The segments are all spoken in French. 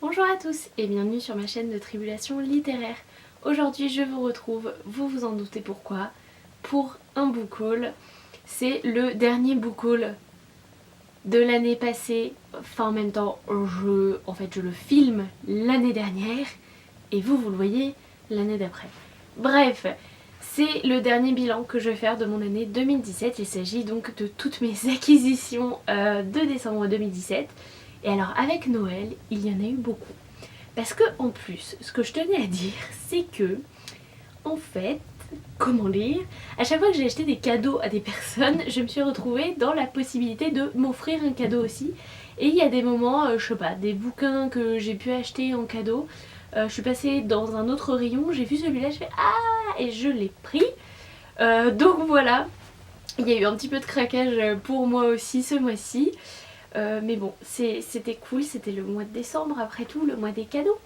Bonjour à tous et bienvenue sur ma chaîne de Tribulation littéraire. Aujourd'hui je vous retrouve, vous vous en doutez pourquoi, pour un book haul. C'est le dernier book haul de l'année passée, enfin en même temps je le filme l'année dernière et vous le voyez l'année d'après. Bref, c'est le dernier bilan que je vais faire de mon année 2017. Il s'agit donc de toutes mes acquisitions de décembre 2017. Et alors avec Noël, il y en a eu beaucoup. Parce que en plus, ce que je tenais à dire, c'est que, en fait, comment dire, à chaque fois que j'ai acheté des cadeaux à des personnes, je me suis retrouvée dans la possibilité de m'offrir un cadeau aussi. Et il y a des moments, je sais pas, des bouquins que j'ai pu acheter en cadeau, je suis passée dans un autre rayon, j'ai vu celui-là, je fais ah et je l'ai pris. Donc voilà, il y a eu un petit peu de craquage pour moi aussi ce mois-ci. Mais bon, c'était cool, c'était le mois de décembre après tout, le mois des cadeaux.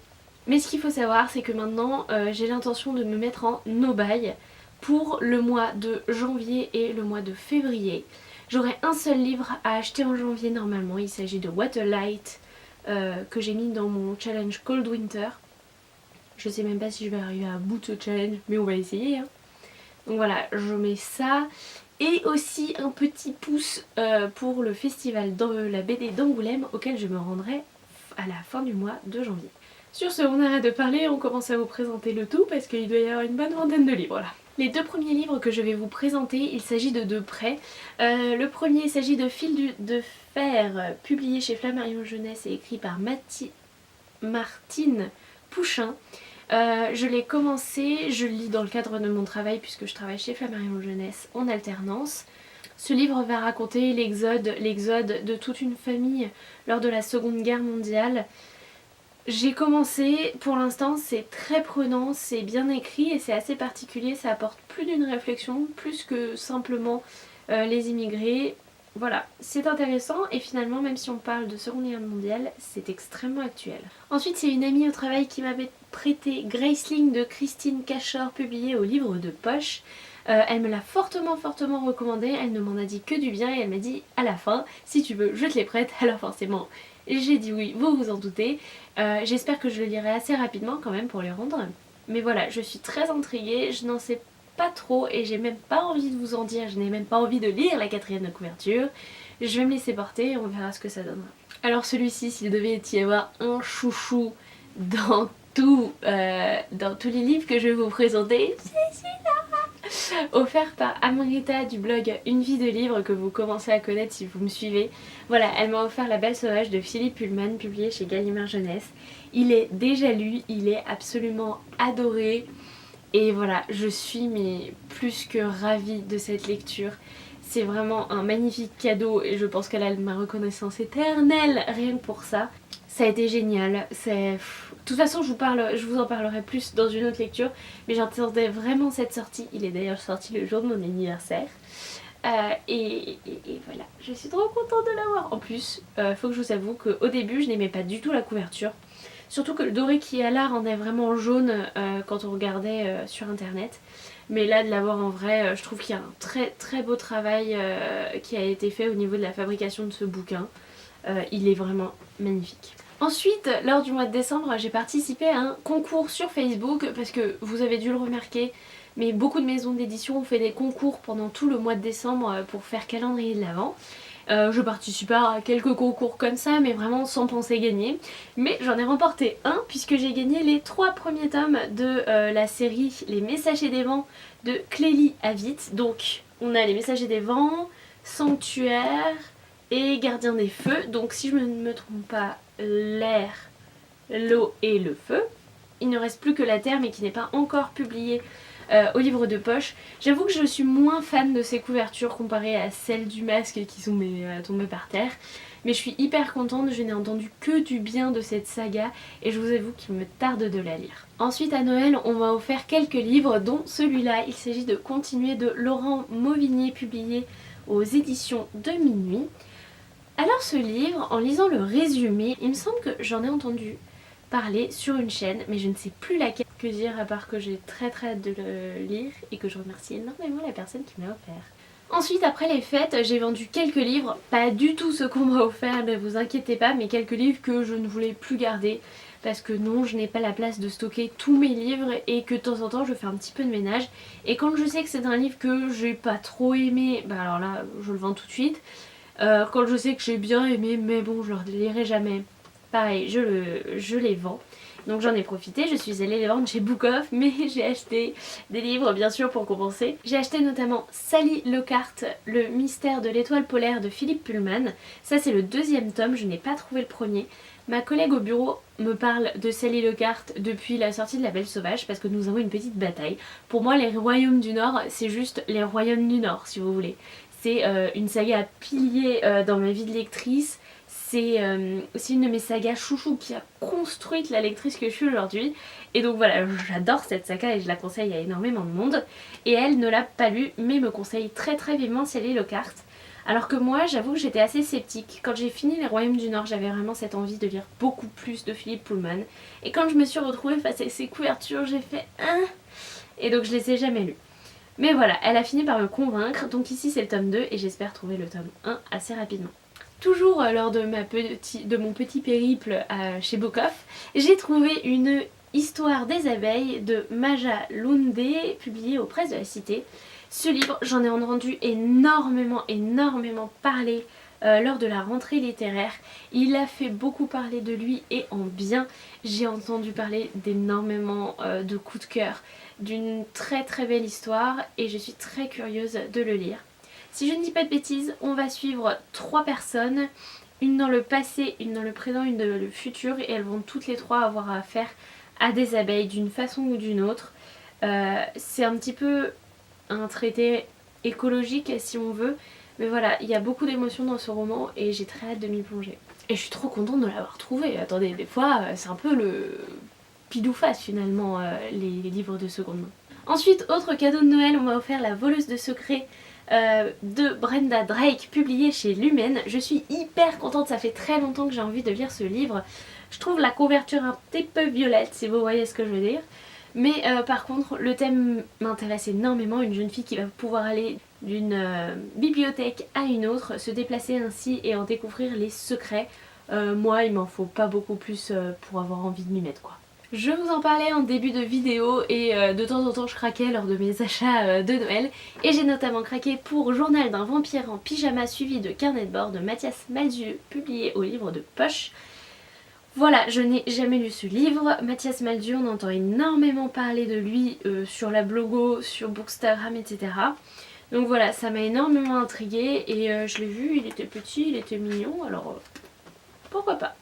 Mais ce qu'il faut savoir, c'est que maintenant j'ai l'intention de me mettre en no-buy pour le mois de janvier et le mois de février. J'aurai un seul livre à acheter en janvier normalement, il s'agit de What a Light que j'ai mis dans mon challenge Cold Winter. Je sais même pas si je vais arriver à bout de ce challenge, mais on va essayer. Hein. Donc voilà, je mets ça. Et aussi un petit pouce pour le festival de la BD d'Angoulême auquel je me rendrai à la fin du mois de janvier. Sur ce, on arrête de parler, on commence à vous présenter le tout parce qu'il doit y avoir une bonne vingtaine de livres là. Les deux premiers livres que je vais vous présenter, il s'agit de deux prêts. Le premier, il s'agit de Fil de fer, publié chez Flammarion Jeunesse et écrit par Martine Pouchin. Je l'ai commencé, je le lis dans le cadre de mon travail puisque je travaille chez Flammarion Jeunesse en alternance. Ce livre va raconter l'exode de toute une famille lors de la Seconde Guerre mondiale. J'ai commencé, pour l'instant c'est très prenant, c'est bien écrit et c'est assez particulier, ça apporte plus d'une réflexion, plus que simplement les immigrés. Voilà, c'est intéressant et finalement même si on parle de Seconde Guerre mondiale, c'est extrêmement actuel. Ensuite c'est une amie au travail qui m'avait prêté Graceling de Christine Cachor publié au livre de poche. Elle me l'a fortement recommandé, elle ne m'en a dit que du bien et elle m'a dit à la fin, si tu veux je te les prête, alors forcément j'ai dit oui, vous vous en doutez. J'espère que je le lirai assez rapidement quand même pour les rendre. Mais voilà, je suis très intriguée, je n'en sais pas trop et j'ai même pas envie de vous en dire, je n'ai même pas envie de lire la quatrième de couverture. Je vais me laisser porter et on verra ce que ça donnera. Alors celui-ci, s'il devait y avoir un chouchou dans tous les livres que je vais vous présenter, c'est celui-là, offert par Amrita du blog Une vie de livre que vous commencez à connaître si vous me suivez. Voilà, elle m'a offert La Belle Sauvage de Philippe Pullman, publié chez Gallimard Jeunesse. Il est déjà lu, il est absolument adoré. Et voilà, je suis mais plus que ravie de cette lecture. C'est vraiment un magnifique cadeau et je pense qu'elle a ma reconnaissance éternelle rien que pour ça. Ça a été génial. De toute façon, je vous en parlerai plus dans une autre lecture, mais j'attendais vraiment cette sortie. Il est d'ailleurs sorti le jour de mon anniversaire. Et voilà, je suis trop contente de l'avoir. En plus, faut que je vous avoue qu'au début, je n'aimais pas du tout la couverture. Surtout que le doré qui est à l'art rendait vraiment jaune quand on regardait sur internet. Mais là, de l'avoir en vrai, je trouve qu'il y a un très beau travail qui a été fait au niveau de la fabrication de ce bouquin. Il est vraiment magnifique. Ensuite, lors du mois de décembre, j'ai participé à un concours sur Facebook parce que vous avez dû le remarquer, mais beaucoup de maisons d'édition ont fait des concours pendant tout le mois de décembre pour faire calendrier de l'Avent. Je participe à quelques concours comme ça, mais vraiment sans penser gagner. Mais j'en ai remporté un puisque j'ai gagné les 3 premiers tomes de la série Les Messagers des Vents de Clélie Avitt. Donc on a Les Messagers des Vents, Sanctuaire et Gardien des Feux. Donc si je ne me trompe pas, l'air, l'eau et le feu. Il ne reste plus que la terre mais qui n'est pas encore publié au livre de poche. J'avoue que je suis moins fan de ces couvertures comparées à celles du masque qui sont tombées par terre. Mais je suis hyper contente, je n'ai entendu que du bien de cette saga et je vous avoue qu'il me tarde de la lire. Ensuite à Noël, on m'a offert quelques livres dont celui-là. Il s'agit de Continuer de Laurent Mauvigné publié aux éditions de Minuit. Alors ce livre, en lisant le résumé, il me semble que j'en ai entendu parler sur une chaîne, mais je ne sais plus laquelle. Que dire à part que j'ai très hâte de le lire et que je remercie énormément la personne qui me l'a offert. Ensuite, après les fêtes, j'ai vendu quelques livres, pas du tout ce qu'on m'a offert, ne vous inquiétez pas, mais quelques livres que je ne voulais plus garder parce que non, je n'ai pas la place de stocker tous mes livres et que de temps en temps je fais un petit peu de ménage. Et quand je sais que c'est un livre que j'ai pas trop aimé, bah alors là, je le vends tout de suite. Quand je sais que j'ai bien aimé, mais bon, je le lirai jamais, pareil, je les vends. Donc j'en ai profité, je suis allée les vendre chez Book Off, mais j'ai acheté des livres bien sûr pour compenser. J'ai acheté notamment Sally Lockhart, le mystère de l'étoile polaire de Philippe Pullman. Ça c'est le 2e tome, je n'ai pas trouvé le premier. Ma collègue au bureau me parle de Sally Lockhart depuis la sortie de La Belle Sauvage parce que nous avons une petite bataille. Pour moi les royaumes du Nord c'est juste les royaumes du Nord si vous voulez. C'est une saga à pilier dans ma vie de lectrice. C'est aussi une de mes sagas chouchou qui a construit la lectrice que je suis aujourd'hui. Et donc voilà, j'adore cette saga et je la conseille à énormément de monde. Et elle ne l'a pas lue mais me conseille très très vivement Sally Lockhart. Alors que moi, j'avoue que j'étais assez sceptique. Quand j'ai fini Les Royaumes du Nord, j'avais vraiment cette envie de lire beaucoup plus de Philippe Pullman. Et quand je me suis retrouvée face à ces couvertures, j'ai fait « hein ?» Et donc je les ai jamais lues. Mais voilà, elle a fini par me convaincre, donc ici c'est le tome 2 et j'espère trouver le tome 1 assez rapidement. Toujours lors de mon petit périple chez Book Off, j'ai trouvé une histoire des abeilles de Maja Loundé, publiée aux Presses de la Cité. Ce livre, j'en ai entendu énormément parler lors de la rentrée littéraire. Il a fait beaucoup parler de lui et en bien. J'ai entendu parler d'énormément de coups de cœur, d'une très très belle histoire et je suis très curieuse de le lire. Si je ne dis pas de bêtises, on va suivre 3 personnes, une dans le passé, une dans le présent, une dans le futur et elles vont toutes les 3 avoir affaire à des abeilles d'une façon ou d'une autre. C'est un petit peu un traité écologique si on veut, mais voilà, il y a beaucoup d'émotions dans ce roman et j'ai très hâte de m'y plonger. Et je suis trop contente de l'avoir trouvé. Attendez, des fois c'est un peu le pile-ou-face finalement les livres de seconde main. Ensuite, autre cadeau de Noël, on m'a offert La Voleuse de secrets de Brenda Drake, publié chez Lumen. Je suis hyper contente, ça fait très longtemps que j'ai envie de lire ce livre. Je trouve la couverture un petit peu violette si vous voyez ce que je veux dire. Mais par contre le thème m'intéresse énormément, une jeune fille qui va pouvoir aller d'une bibliothèque à une autre, se déplacer ainsi et en découvrir les secrets. Moi il m'en faut pas beaucoup plus pour avoir envie de m'y mettre quoi. Je vous en parlais en début de vidéo et de temps en temps je craquais lors de mes achats de Noël. Et j'ai notamment craqué pour Journal d'un vampire en pyjama suivi de carnet de bord de Mathias Malzieu, publié au livre de poche. Voilà, je n'ai jamais lu ce livre. Mathias Malzieu, on entend énormément parler de lui sur la blogo, sur Bookstagram, etc. Donc voilà, ça m'a énormément intriguée et je l'ai vu, il était petit, il était mignon, alors pourquoi pas.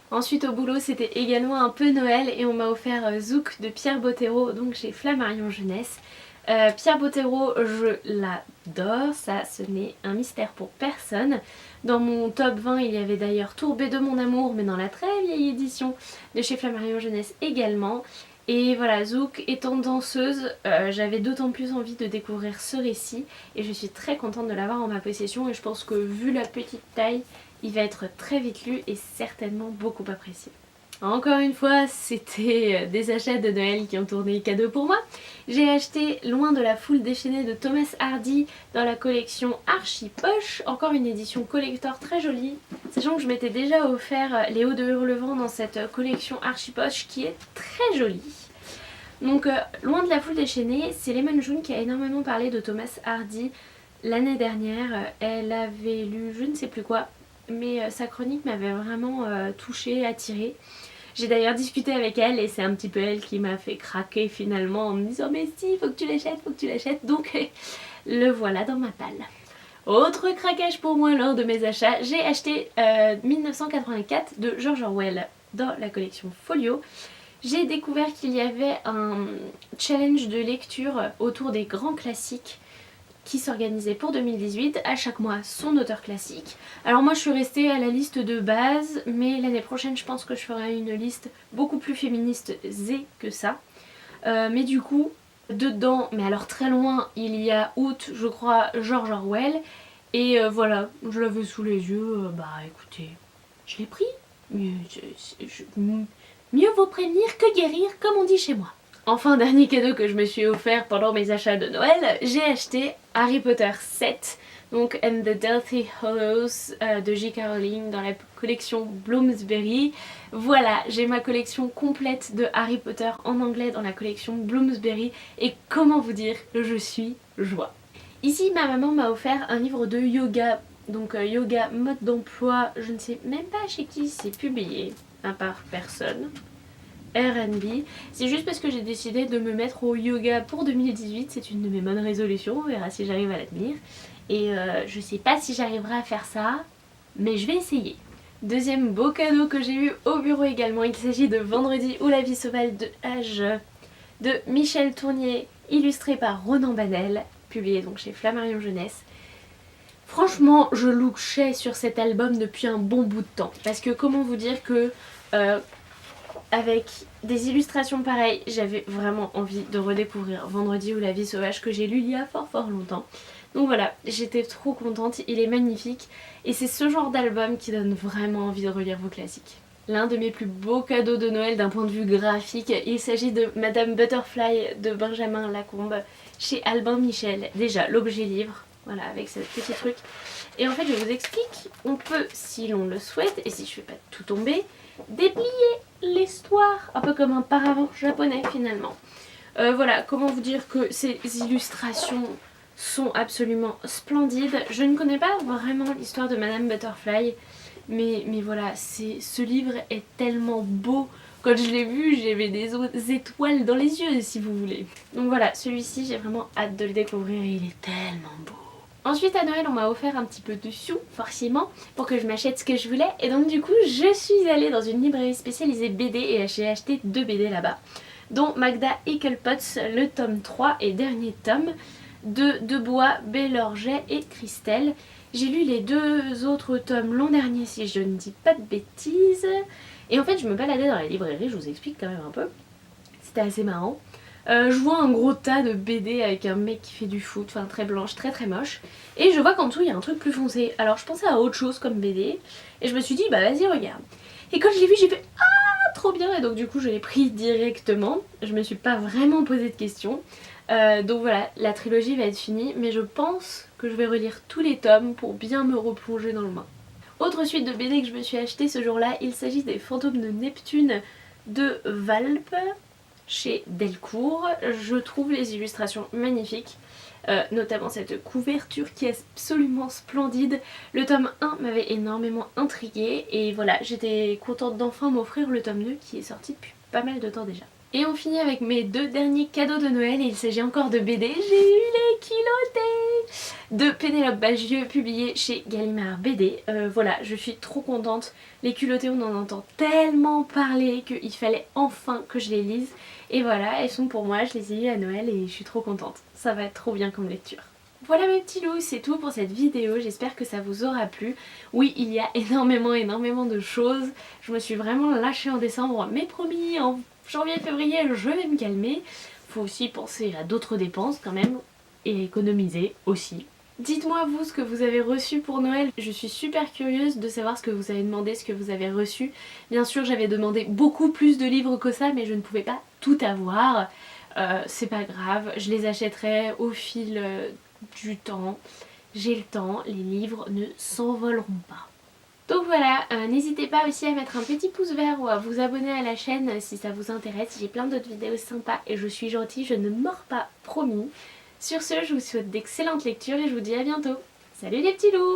Ensuite au boulot c'était également un peu Noël et on m'a offert Zouk de Pierre Bottero, donc chez Flammarion Jeunesse. Pierre Bottero, je l'adore, ça ce n'est un mystère pour personne. Dans mon top 20 il y avait d'ailleurs Tourbé de mon amour, mais dans la très vieille édition de chez Flammarion Jeunesse également. Et voilà, Zouk étant danseuse, j'avais d'autant plus envie de découvrir ce récit et je suis très contente de l'avoir en ma possession et je pense que vu la petite taille, il va être très vite lu et certainement beaucoup apprécié. Encore une fois, c'était des achats de Noël qui ont tourné cadeau pour moi. J'ai acheté Loin de la foule déchaînée de Thomas Hardy dans la collection Archie Poche, encore une édition collector très jolie, sachant que je m'étais déjà offert Les Hauts de Hurlevent dans cette collection Archie Poche qui est très jolie. Donc Loin de la foule déchaînée, c'est Lemon June qui a énormément parlé de Thomas Hardy l'année dernière. Elle avait lu je ne sais plus quoi, mais sa chronique m'avait vraiment touchée, attirée. J'ai d'ailleurs discuté avec elle et c'est un petit peu elle qui m'a fait craquer finalement en me disant mais si, faut que tu l'achètes, donc le voilà dans ma palle. Autre craquage pour moi lors de mes achats, j'ai acheté 1984 de George Orwell dans la collection Folio. J'ai découvert qu'il y avait un challenge de lecture autour des grands classiques qui s'organisait pour 2018, à chaque mois son auteur classique. Alors moi je suis restée à la liste de base, mais l'année prochaine je pense que je ferai une liste beaucoup plus féministe que ça. Mais du coup, dedans, mais alors très loin, il y a août, je crois, George Orwell. Et voilà, je l'avais sous les yeux, bah écoutez, je l'ai pris. Mieux vaut prévenir que guérir, comme on dit chez moi. Enfin, dernier cadeau que je me suis offert pendant mes achats de Noël, j'ai acheté Harry Potter 7, donc And the Deathly Hallows de J.K. Rowling dans la collection Bloomsbury. Voilà, j'ai ma collection complète de Harry Potter en anglais dans la collection Bloomsbury et comment vous dire, je suis joie. Ici, ma maman m'a offert un livre de yoga, donc yoga mode d'emploi, je ne sais même pas chez qui c'est publié, à part personne. R&B, c'est juste parce que j'ai décidé de me mettre au yoga pour 2018, c'est une de mes bonnes résolutions, on verra si j'arrive à la tenir. Et je sais pas si j'arriverai à faire ça, mais je vais essayer. Deuxième beau cadeau que j'ai eu au bureau également, il s'agit de Vendredi ou la vie sauvage de Michel Tournier, illustré par Ronan Banel, publié donc chez Flammarion Jeunesse. Franchement, je lookais sur cet album depuis un bon bout de temps, parce que comment vous dire que... avec des illustrations pareilles, j'avais vraiment envie de redécouvrir Vendredi ou la vie sauvage que j'ai lu il y a fort longtemps. Donc voilà, j'étais trop contente, il est magnifique et c'est ce genre d'album qui donne vraiment envie de relire vos classiques. L'un de mes plus beaux cadeaux de Noël d'un point de vue graphique, il s'agit de Madame Butterfly de Benjamin Lacombe chez Albin Michel. Déjà, l'objet livre, voilà, avec ce petit truc. Et en fait, je vous explique, on peut, si l'on le souhaite, et si je fais pas tout tomber, déplier l'histoire, un peu comme un paravent japonais finalement. Voilà, comment vous dire que ces illustrations sont absolument splendides. Je ne connais pas vraiment l'histoire de Madame Butterfly, mais voilà, ce livre est tellement beau. Quand je l'ai vu, j'avais des étoiles dans les yeux si vous voulez. Donc voilà, celui-ci j'ai vraiment hâte de le découvrir et il est tellement beau. Ensuite à Noël on m'a offert un petit peu de sous forcément pour que je m'achète ce que je voulais et donc du coup je suis allée dans une librairie spécialisée BD et j'ai acheté 2 BD là-bas, dont Magda Eichelpotz, le tome 3 et dernier tome de Debois, Bélorget et Christelle. J'ai lu les 2 autres tomes l'an dernier si je ne dis pas de bêtises et en fait je me baladais dans la librairie, je vous explique quand même un peu, c'était assez marrant. Je vois un gros tas de BD avec un mec qui fait du foot, enfin très blanche, très moche. Et je vois qu'en dessous il y a un truc plus foncé. Alors je pensais à autre chose comme BD. Et je me suis dit bah vas-y regarde. Et quand je l'ai vu j'ai fait ah trop bien. Et donc du coup je l'ai pris directement. Je me suis pas vraiment posé de questions. Donc voilà, la trilogie va être finie. Mais je pense que je vais relire tous les tomes pour bien me replonger dans le bain. Autre suite de BD que je me suis acheté ce jour-là, il s'agit des Fantômes de Neptune de Valpe chez Delcourt. Je trouve les illustrations magnifiques, notamment cette couverture qui est absolument splendide. Le tome 1 m'avait énormément intriguée et voilà, j'étais contente d'enfin m'offrir le tome 2 qui est sorti depuis pas mal de temps déjà. Et on finit avec mes 2 derniers cadeaux de Noël et il s'agit encore de BD. J'ai eu les culottés de Pénélope Bagieux publiés chez Gallimard BD. Voilà, je suis trop contente. Les culottés on en entend tellement parler qu'il fallait enfin que je les lise. Et voilà, elles sont pour moi, je les ai eues à Noël et je suis trop contente. Ça va être trop bien comme lecture. Voilà mes petits loups, c'est tout pour cette vidéo, j'espère que ça vous aura plu. Oui, il y a énormément de choses. Je me suis vraiment lâchée en décembre, mais promis, en janvier, février, je vais me calmer. Faut aussi penser à d'autres dépenses quand même, et économiser aussi. Dites-moi vous ce que vous avez reçu pour Noël, je suis super curieuse de savoir ce que vous avez demandé, ce que vous avez reçu. Bien sûr j'avais demandé beaucoup plus de livres que ça mais je ne pouvais pas tout avoir. C'est pas grave, je les achèterai au fil du temps. J'ai le temps, les livres ne s'envoleront pas. Donc voilà, n'hésitez pas aussi à mettre un petit pouce vert ou à vous abonner à la chaîne si ça vous intéresse. J'ai plein d'autres vidéos sympas et je suis gentille, je ne mords pas, promis. Sur ce, je vous souhaite d'excellentes lectures et je vous dis à bientôt. Salut les petits loups!